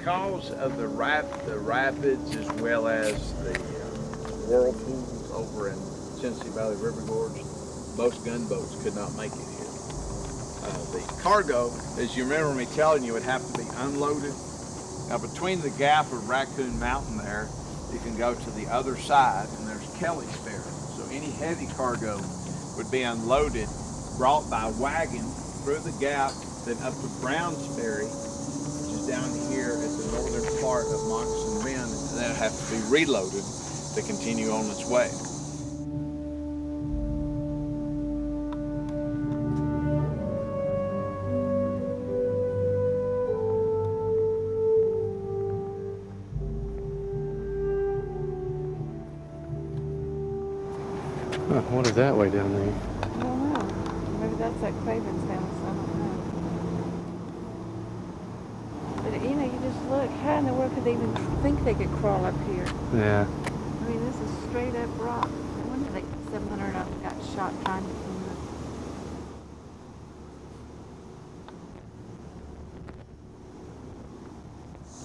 because of the rapids as well as the whirlpools over in Tennessee Valley River Gorge, most gunboats could not make it here. The cargo, as you remember me telling you, would have to be unloaded. Now between the gap of Raccoon Mountain there, you can go to the other side and there's Kelly's Ferry. So any heavy cargo would be unloaded, brought by wagon through the gap, then up to Brown's Ferry, which is down here at the northern part of Moccasin Bend, and then it'd have to be reloaded to continue on its way. What is that way down there? I don't know. Maybe that's that Craven's house. I don't know. But you know, you just look. How in the world could they even think they could crawl up here? Yeah. I mean, this is straight up rock. I wonder if like 700 of them got shot trying to come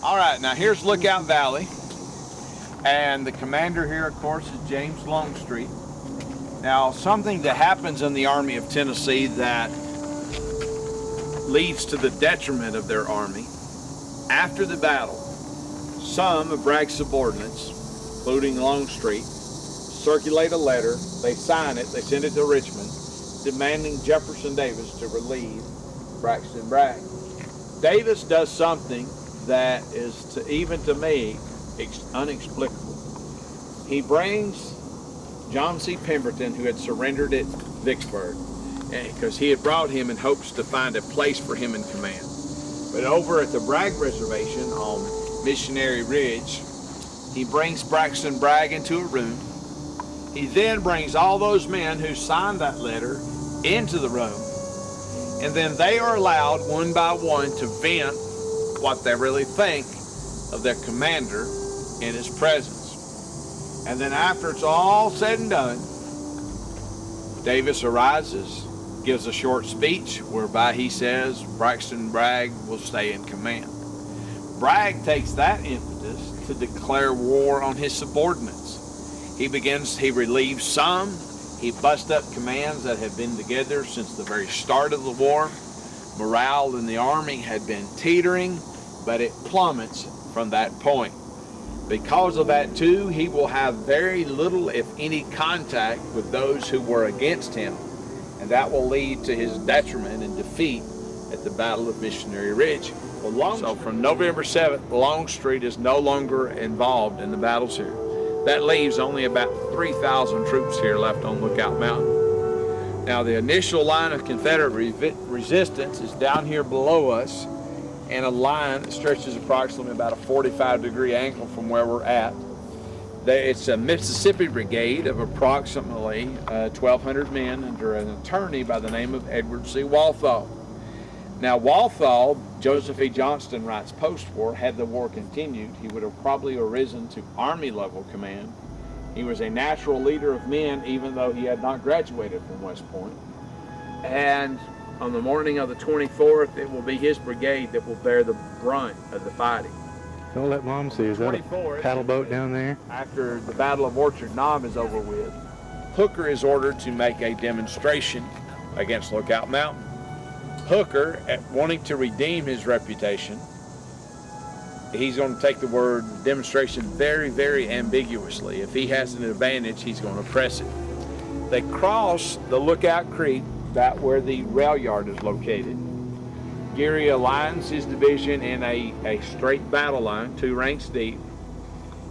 up. All right, now here's Lookout Valley. And the commander here, of course, is James Longstreet. Now, something that happens in the Army of Tennessee that leads to the detriment of their army, after the battle, some of Bragg's subordinates, including Longstreet, circulate a letter, they sign it, they send it to Richmond, demanding Jefferson Davis to relieve Braxton Bragg. Davis does something that is, even to me, unexplicable. He brings John C. Pemberton, who had surrendered at Vicksburg, because he had brought him in hopes to find a place for him in command. But over at the Bragg Reservation on Missionary Ridge, he brings Braxton Bragg into a room. He then brings all those men who signed that letter into the room, and then they are allowed one by one to vent what they really think of their commander in his presence. And then after it's all said and done, Davis arises, gives a short speech whereby he says Braxton Bragg will stay in command. Bragg takes that impetus to declare war on his subordinates. He relieves some, he busts up commands that had been together since the very start of the war. Morale in the army had been teetering, but it plummets from that point. Because of that too, he will have very little, if any, contact with those who were against him, and that will lead to his detriment and defeat at the Battle of Missionary Ridge. So from November 7th, Longstreet is no longer involved in the battles here. That leaves only about 3,000 troops here left on Lookout Mountain. Now the initial line of Confederate resistance is down here below us, and a line that stretches approximately about a 45-degree angle from where we're at. It's a Mississippi brigade of approximately 1,200 men under an attorney by the name of Edward C. Walthall. Now Walthall, Joseph E. Johnston writes post-war, had the war continued, he would have probably arisen to Army-level command. He was a natural leader of men, even though he had not graduated from West Point. And on the morning of the 24th, it will be his brigade that will bear the brunt of the fighting. Don't let Mom see. Is that a paddle boat down there? After the Battle of Orchard Knob is over with, Hooker is ordered to make a demonstration against Lookout Mountain. Hooker, wanting to redeem his reputation, he's going to take the word demonstration very, very ambiguously. If he has an advantage, he's going to press it. They cross the Lookout Creek, that where the rail yard is located. Geary aligns his division in a straight battle line, 2 ranks deep,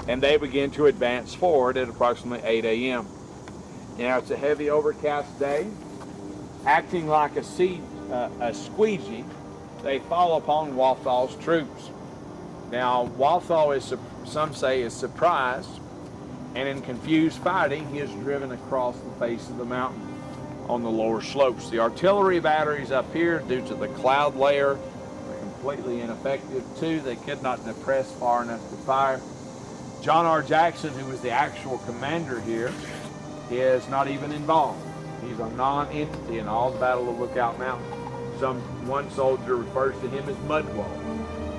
and they begin to advance forward at approximately 8 a.m. Now it's a heavy overcast day. Acting like a squeegee, they fall upon Walthall's troops. Now Walthall is, some say, is surprised, and in confused fighting, he is driven across the face of the mountain on the lower slopes. The artillery batteries up here, due to the cloud layer, are completely ineffective too. They could not depress far enough to fire. John R. Jackson, who was the actual commander here, is not even involved. He's a non-entity in all the Battle of Lookout Mountain. One soldier refers to him as Mudwall.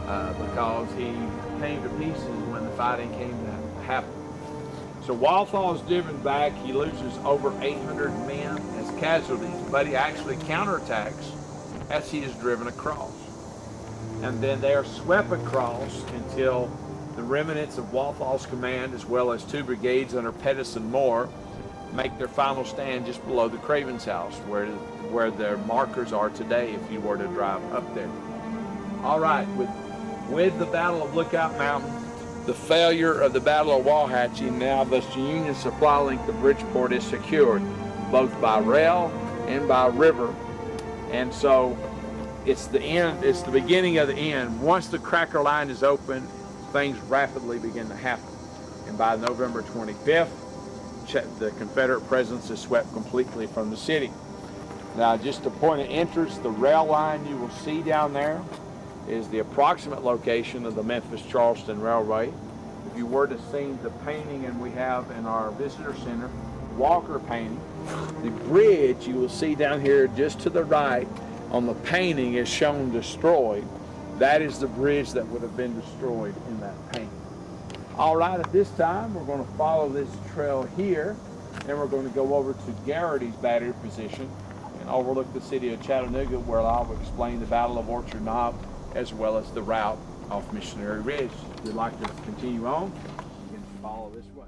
because he came to pieces when the fighting came to happen. So Walthall is driven back. He loses over 800 men as casualties, but he actually counterattacks as he is driven across. And then they are swept across until the remnants of Walthall's command, as well as 2 brigades under Pettus and Moore, make their final stand just below the Craven's house, where their markers are today if you were to drive up there. All right, with the Battle of Lookout Mountain, the failure of the Battle of Walhatchee, now the Union supply link to Bridgeport is secured, both by rail and by river. And so it's the end, it's the beginning of the end. Once the Cracker Line is open, things rapidly begin to happen. And by November 25th, the Confederate presence is swept completely from the city. Now, just a point of interest, the rail line you will see down there is the approximate location of the Memphis-Charleston Railway. If you were to see the painting, and we have in our visitor center, Walker painting, the bridge you will see down here just to the right on the painting is shown destroyed. That is the bridge that would have been destroyed in that painting. All right, at this time, we're going to follow this trail here, and we're going to go over to Garrity's battery position and overlook the city of Chattanooga, where I'll explain the Battle of Orchard Knob, as well as the route off Missionary Ridge. If you'd like to continue on, you can follow this way.